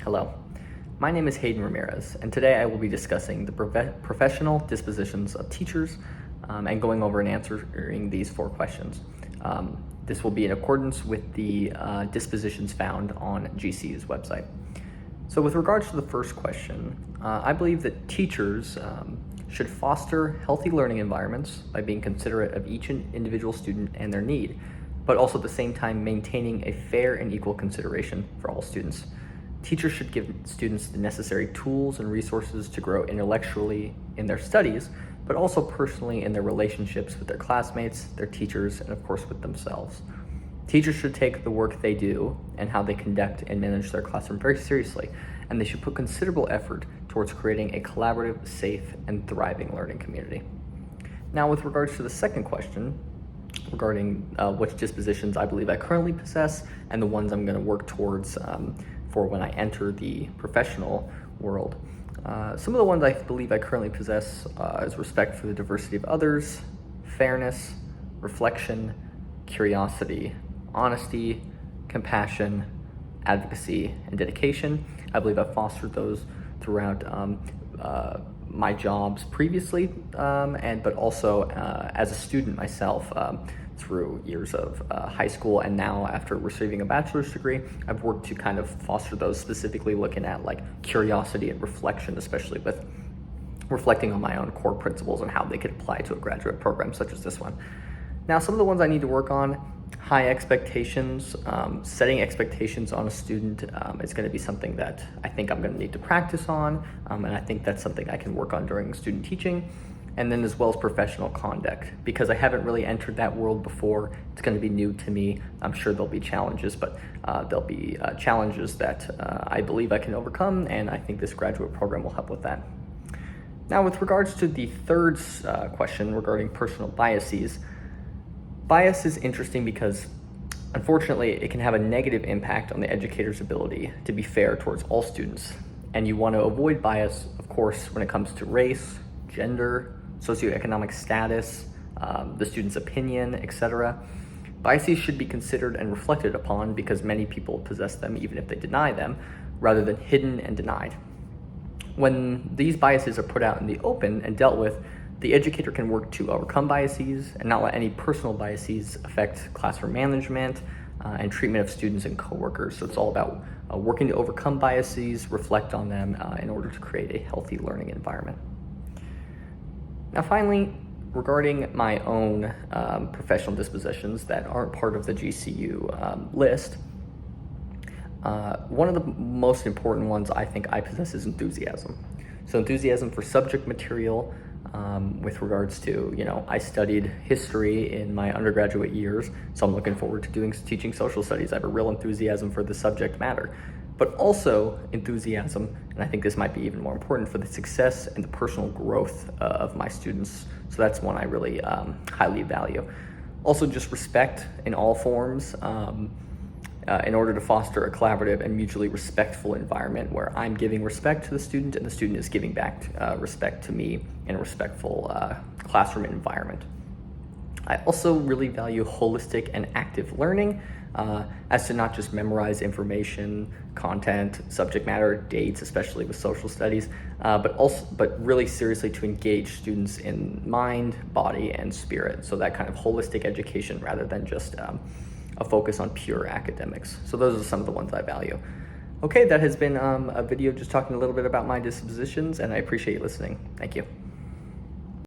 Hello, my name is Haydon Ramirez, and today I will be discussing the professional dispositions of teachers and going over and answering these 4 questions. This will be in accordance with the dispositions found on GCU's website. So with regards to the first question, I believe that teachers should foster healthy learning environments by being considerate of each individual student and their need, but also at the same time maintaining a fair and equal consideration for all students. Teachers should give students the necessary tools and resources to grow intellectually in their studies, but also personally in their relationships with their classmates, their teachers, and of course with themselves. Teachers should take the work they do and how they conduct and manage their classroom very seriously, and they should put considerable effort towards creating a collaborative, safe, and thriving learning community. Now, with regards to the second question, regarding which dispositions I believe I currently possess and the ones I'm going to work towards for when I enter the professional world. Some of the ones I believe I currently possess is respect for the diversity of others, fairness, reflection, curiosity, honesty, compassion, advocacy, and dedication. I believe I've fostered those throughout my jobs previously, but also as a student myself through years of high school, and now after receiving a bachelor's degree, I've worked to kind of foster those, specifically looking at like curiosity and reflection, especially with reflecting on my own core principles and how they could apply to a graduate program such as this one. Now, some of the ones I need to work on: high expectations. Setting expectations on a student is going to be something that I think I'm going to need to practice on, and I think that's something I can work on during student teaching. And then as well as professional conduct, because I haven't really entered that world before. It's going to be new to me. I'm sure there'll be challenges, but there'll be challenges that I believe I can overcome, and I think this graduate program will help with that. Now, with regards to the third question regarding personal biases, bias is interesting because unfortunately it can have a negative impact on the educator's ability to be fair towards all students. And you want to avoid bias, of course, when it comes to race, gender, socioeconomic status, the student's opinion, etc. Biases should be considered and reflected upon because many people possess them even if they deny them, rather than hidden and denied. When these biases are put out in the open and dealt with, the educator can work to overcome biases and not let any personal biases affect classroom management and treatment of students and coworkers. So it's all about working to overcome biases, reflect on them in order to create a healthy learning environment. Now, finally, regarding my own professional dispositions that aren't part of the GCU list, one of the most important ones I think I possess is enthusiasm. So enthusiasm for subject material, with regards to, I studied history in my undergraduate years, so I'm looking forward to teaching social studies. I have a real enthusiasm for the subject matter, but also enthusiasm, and I think this might be even more important, for the success and the personal growth of my students. So that's one I really highly value. Also, just respect in all forms, in order to foster a collaborative and mutually respectful environment where I'm giving respect to the student and the student is giving back respect to me in a respectful classroom environment. I also really value holistic and active learning, as to not just memorize content, subject matter, dates, especially with social studies, but really seriously to engage students in mind, body, and spirit. So that kind of holistic education rather than just a focus on pure academics. So those are some of the ones I value. Okay, that has been a video just talking a little bit about my dispositions, and I appreciate you listening. Thank you.